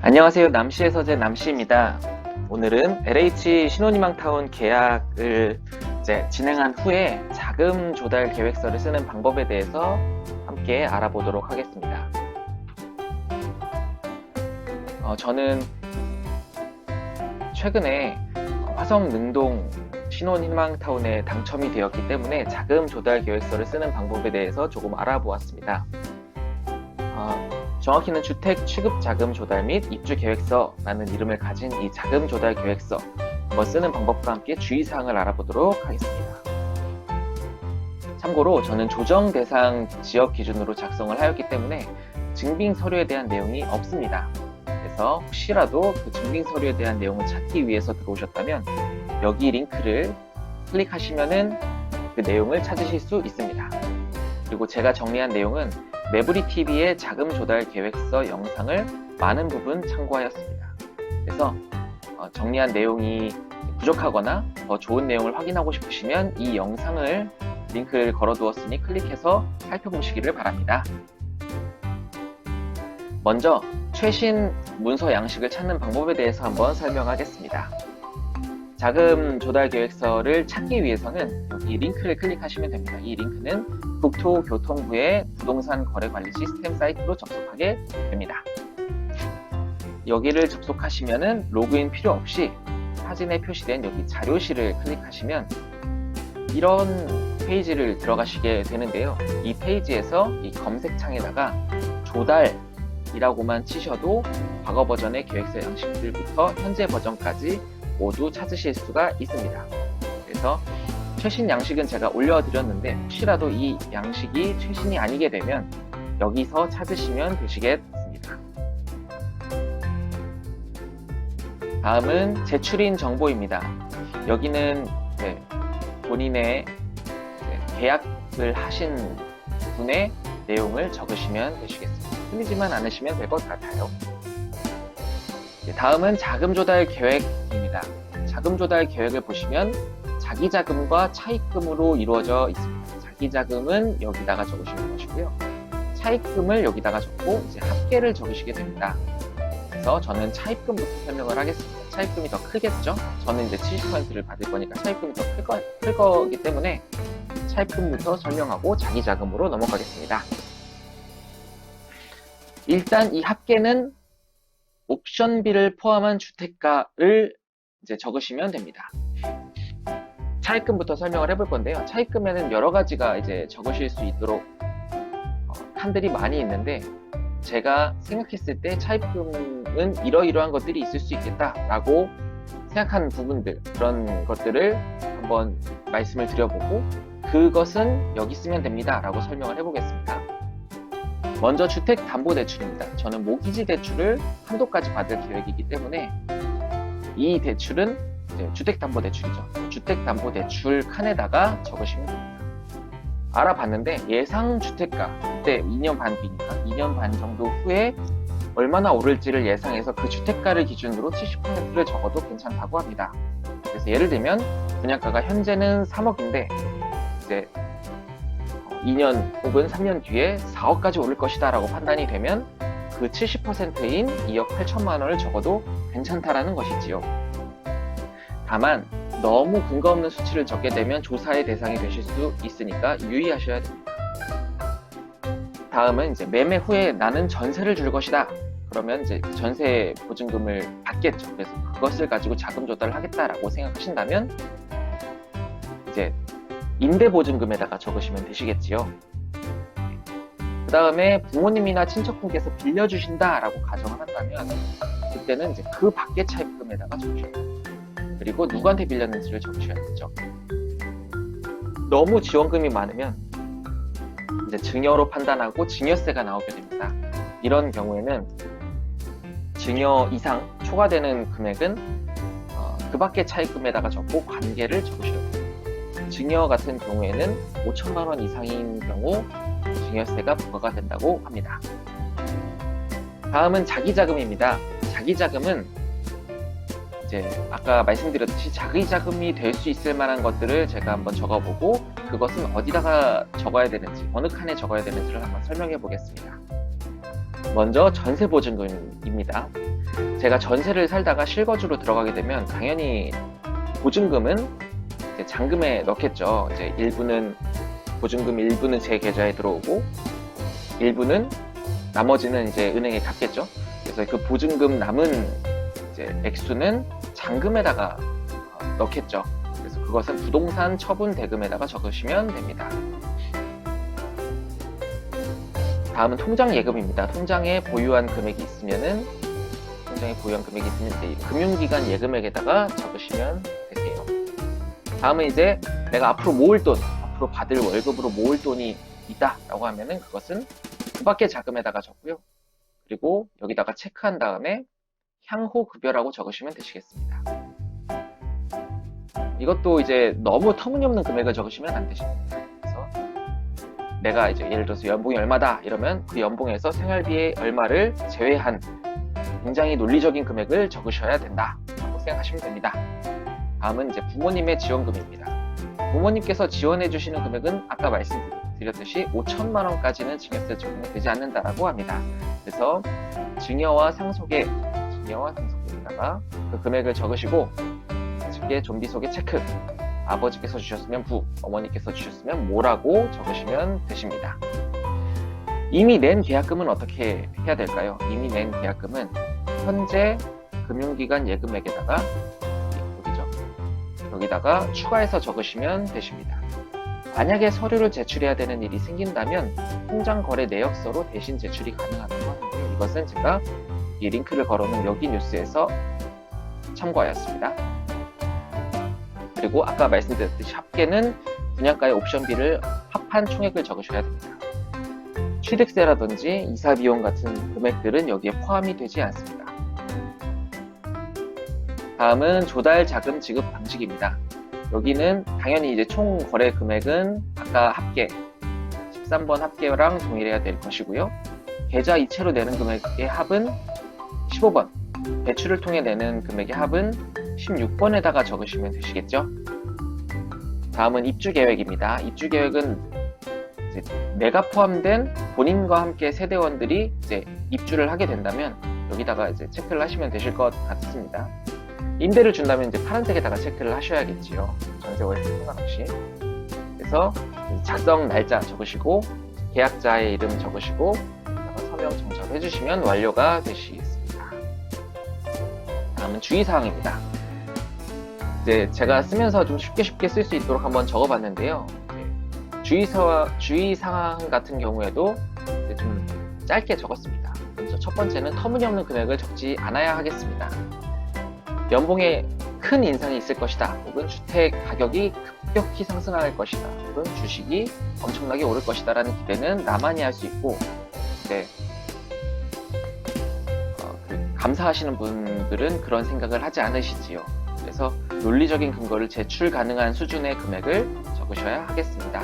안녕하세요. 남시의 서재 남시입니다. 오늘은 LH 신혼희망타운 계약을 진행한 후에 자금 조달 계획서를 쓰는 방법에 대해서 함께 알아보도록 하겠습니다. 저는 최근에 화성 능동 신혼희망타운에 당첨이 되었기 때문에 자금 조달 계획서를 쓰는 방법에 대해서 조금 알아보았습니다. 정확히는 주택 취급 자금 조달 및 입주 계획서라는 이름을 가진 이 자금 조달 계획서 한번 쓰는 방법과 함께 주의사항을 알아보도록 하겠습니다. 참고로 저는 조정 대상 지역 기준으로 작성을 하였기 때문에 증빙 서류에 대한 내용이 없습니다. 그래서 혹시라도 그 증빙 서류에 대한 내용을 찾기 위해서 들어오셨다면 여기 링크를 클릭하시면은 그 내용을 찾으실 수 있습니다. 그리고 제가 정리한 내용은 매부리TV의 자금 조달 계획서 영상을 많은 부분 참고하였습니다. 그래서 정리한 내용이 부족하거나 더 좋은 내용을 확인하고 싶으시면 이 영상을 링크를 걸어두었으니 클릭해서 살펴보시기를 바랍니다. 먼저 최신 문서 양식을 찾는 방법에 대해서 한번 설명하겠습니다. 자금 조달 계획서를 찾기 위해서는 여기 링크를 클릭하시면 됩니다. 이 링크는 국토교통부의 부동산 거래 관리 시스템 사이트로 접속하게 됩니다. 여기를 접속하시면은 로그인 필요 없이 사진에 표시된 여기 자료실을 클릭하시면 이런 페이지를 들어가시게 되는데요. 이 페이지에서 이 검색창에다가 조달이라고만 치셔도 과거 버전의 계획서 양식들부터 현재 버전까지 모두 찾으실 수가 있습니다. 그래서 최신 양식은 제가 올려드렸는데 혹시라도 이 양식이 최신이 아니게 되면 여기서 찾으시면 되시겠습니다. 다음은 제출인 정보입니다. 여기는 본인의 계약을 하신 분의 내용을 적으시면 되시겠습니다. 틀리지만 않으시면 될 것 같아요. 다음은 자금 조달 계획입니다. 자금 조달 계획을 보시면 자기 자금과 차입금으로 이루어져 있습니다. 자기 자금은 여기다가 적으시는 것이고요. 차입금을 여기다가 적고 이제 합계를 적으시게 됩니다. 그래서 저는 차입금부터 설명을 하겠습니다. 차입금이 더 크겠죠? 저는 이제 70%를 받을 거니까 차입금이 더 클 거기 때문에 차입금부터 설명하고 자기 자금으로 넘어가겠습니다. 일단 이 합계는 옵션비를 포함한 주택가를 이제 적으시면 됩니다. 차입금부터 설명을 해볼 건데요. 차입금에는 여러 가지가 이제 적으실 수 있도록 칸들이 많이 있는데 제가 생각했을 때 차입금은 이러이러한 것들이 있을 수 있겠다라고 생각한 부분들, 그런 것들을 한번 말씀을 드려보고 그것은 여기 쓰면 됩니다 라고 설명을 해보겠습니다. 먼저 주택담보대출입니다. 저는 모기지 대출을 한도까지 받을 계획이기 때문에 이 대출은 주택담보대출이죠. 주택담보대출 칸에다가 적으시면 됩니다. 알아봤는데 예상 주택가, 그때 2년 반 뒤니까 2년 반 정도 후에 얼마나 오를지를 예상해서 그 주택가를 기준으로 70%를 적어도 괜찮다고 합니다. 그래서 예를 들면 분양가가 현재는 3억인데 이제 2년 혹은 3년 뒤에 4억까지 오를 것이다 라고 판단이 되면 그 70%인 2억 8천만 원을 적어도 괜찮다라는 것이지요. 다만 너무 근거 없는 수치를 적게 되면 조사의 대상이 되실 수 있으니까 유의하셔야 됩니다. 다음은 이제 매매 후에 나는 전세를 줄 것이다. 그러면 이제 전세 보증금을 받겠죠. 그래서 그것을 가지고 자금 조달을 하겠다라고 생각하신다면 이제 임대보증금에다가 적으시면 되시겠지요. 그 다음에 부모님이나 친척분께서 빌려주신다라고 가정을 한다면 그때는 이제 그 밖의 차입금에다가 적으셔야 됩니다. 그리고 누구한테 빌렸는지를 적으셔야 되죠. 너무 지원금이 많으면 이제 증여로 판단하고 증여세가 나오게 됩니다. 이런 경우에는 증여 이상 초과되는 금액은 그 밖의 차입금에다가 적고 관계를 적으셔야 됩니다. 증여 같은 경우에는 5천만 원 이상인 경우 증여세가 부과가 된다고 합니다. 다음은 자기자금입니다. 자기자금은 이제 아까 말씀드렸듯이 자기자금이 될 수 있을 만한 것들을 제가 한번 적어보고 그것은 어디다가 적어야 되는지, 어느 칸에 적어야 되는지를 한번 설명해 보겠습니다. 먼저 전세보증금입니다. 제가 전세를 살다가 실거주로 들어가게 되면 당연히 보증금은 이제 잔금에 넣겠죠. 이제 일부는 보증금 일부는 제 계좌에 들어오고 일부는 나머지는 이제 은행에 갚겠죠. 그래서 그 보증금 남은 이제 액수는 잔금에다가 넣겠죠. 그래서 그것은 부동산 처분 대금에다가 적으시면 됩니다. 다음은 통장 예금입니다. 통장에 보유한 금액이 있으면은 이제 금융기관 예금액에다가 적으시면 되세요. 다음은 이제 내가 앞으로 모을 돈, 앞으로 받을 월급으로 모을 돈이 있다라고 하면은 그것은 그 밖의 자금에다가 적고요. 그리고 여기다가 체크한 다음에 향후 급여라고 적으시면 되시겠습니다. 이것도 이제 너무 터무니없는 금액을 적으시면 안 되십니다. 그래서 내가 이제 예를 들어서 연봉이 얼마다 이러면 그 연봉에서 생활비의 얼마를 제외한 굉장히 논리적인 금액을 적으셔야 된다라고 생각하시면 됩니다. 다음은 이제 부모님의 지원금입니다. 부모님께서 지원해 주시는 금액은 아까 말씀드렸듯이 5천만 원까지는 증여세 적용이 되지 않는다라고 합니다. 그래서 증여와 상속에다가 그 금액을 적으시고 측에 좀비 속에 체크, 아버지께서 주셨으면 부, 어머니께서 주셨으면 모라고 적으시면 되십니다. 이미 낸 계약금은 어떻게 해야 될까요? 이미 낸 계약금은 현재 금융기관 예금액에다가 여기다가 추가해서 적으시면 되십니다. 만약에 서류를 제출해야 되는 일이 생긴다면 통장 거래 내역서로 대신 제출이 가능하다고 하는데요. 이것은 제가 이 링크를 걸어놓은 여기 뉴스에서 참고하였습니다. 그리고 아까 말씀드렸듯이 합계는 분양가의 옵션비를 합한 총액을 적으셔야 됩니다. 취득세라든지 이사비용 같은 금액들은 여기에 포함이 되지 않습니다. 다음은 조달 자금 지급 방식입니다. 여기는 당연히 이제 총 거래 금액은 아까 합계 13번 합계랑 동일해야 될 것이고요. 계좌 이체로 내는 금액의 합은 15번, 대출을 통해 내는 금액의 합은 16번에다가 적으시면 되시겠죠. 다음은 입주 계획입니다. 입주 계획은 이제 내가 포함된 본인과 함께 세대원들이 이제 입주를 하게 된다면 여기다가 이제 체크를 하시면 되실 것 같습니다. 임대를 준다면 이제 파란색에다가 체크를 하셔야겠지요. 전세 월세 상관없이. 그래서 작성 날짜 적으시고 계약자의 이름 적으시고 서명 정착 해주시면 완료가 되시겠습니다. 다음은 주의사항입니다. 이제 제가 쓰면서 좀 쉽게 쓸 수 있도록 한번 적어봤는데요. 주의사항 같은 경우에도 이제 좀 짧게 적었습니다. 그래서 첫 번째는 터무니없는 금액을 적지 않아야 하겠습니다. 연봉에 큰 인상이 있을 것이다. 혹은 주택 가격이 급격히 상승할 것이다. 혹은 주식이 엄청나게 오를 것이다. 라는 기대는 나만이 할 수 있고, 이제 감사하시는 분들은 그런 생각을 하지 않으시지요. 그래서 논리적인 근거를 제출 가능한 수준의 금액을 적으셔야 하겠습니다.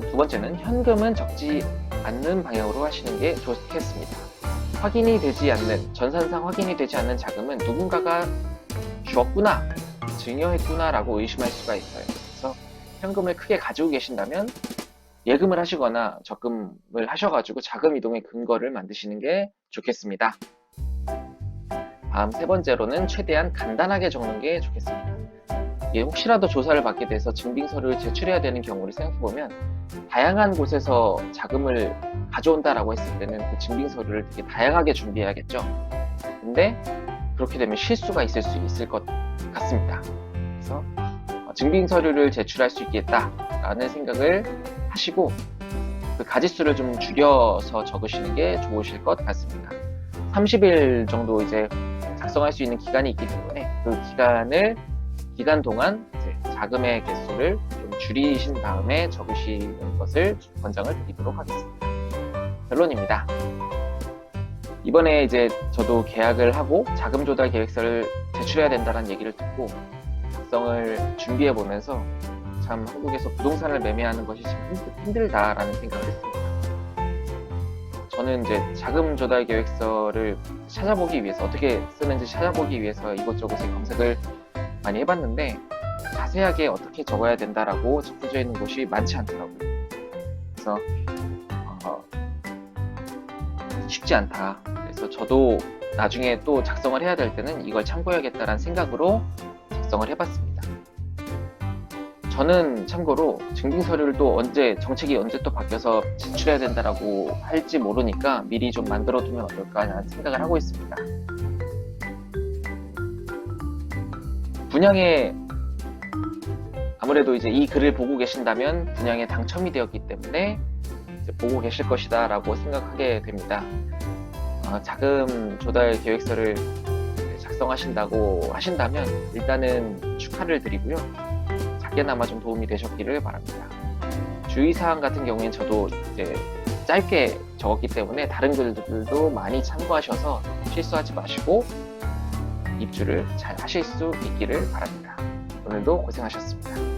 두 번째는 현금은 적지 않는 방향으로 하시는 게 좋겠습니다. 확인이 되지 않는, 전산상 확인이 되지 않는 자금은 누군가가 주었구나, 증여했구나 라고 의심할 수가 있어요. 그래서 현금을 크게 가지고 계신다면 예금을 하시거나 적금을 하셔가지고 자금 이동의 근거를 만드시는 게 좋겠습니다. 다음 세 번째로는 최대한 간단하게 적는 게 좋겠습니다. 혹시라도 조사를 받게 돼서 증빙서류를 제출해야 되는 경우를 생각해보면 다양한 곳에서 자금을 가져온다라고 했을 때는 그 증빙서류를 되게 다양하게 준비해야겠죠. 근데 그렇게 되면 실수가 있을 수 있을 것 같습니다. 그래서 증빙서류를 제출할 수 있겠다라는 생각을 하시고 그 가지수를 좀 줄여서 적으시는 게 좋으실 것 같습니다. 30일 정도 이제 작성할 수 있는 기간이 있기 때문에 그 기간 동안 이제 자금의 개수를 좀 줄이신 다음에 적으시는 것을 권장을 드리도록 하겠습니다. 결론입니다. 이번에 이제 저도 계약을 하고 자금 조달 계획서를 제출해야 된다는 얘기를 듣고 작성을 준비해 보면서 참 한국에서 부동산을 매매하는 것이 참 힘들다라는 생각을 했습니다. 저는 이제 자금 조달 계획서를 찾아보기 위해서 어떻게 쓰는지 찾아보기 위해서 이것저것에 검색을 많이 해봤는데 자세하게 어떻게 적어야 된다라고 적혀져 있는 곳이 많지 않더라고요. 그래서 쉽지 않다. 그래서 저도 나중에 또 작성을 해야 될 때는 이걸 참고해야겠다라는 생각으로 작성을 해봤습니다. 저는 참고로 증빙서류를 또 정책이 언제 또 바뀌어서 제출해야 된다라고 할지 모르니까 미리 좀 만들어두면 어떨까라는 생각을 하고 있습니다. 분양에 아무래도 이제 이 글을 보고 계신다면 분양에 당첨이 되었기 때문에 이제 보고 계실 것이다 라고 생각하게 됩니다. 자금 조달 계획서를 작성하신다고 하신다면 일단은 축하를 드리고요. 작게나마 좀 도움이 되셨기를 바랍니다. 주의사항 같은 경우에는 저도 이제 짧게 적었기 때문에 다른 글들도 많이 참고하셔서 실수하지 마시고 입주를 잘 하실 수 있기를 바랍니다. 오늘도 고생하셨습니다.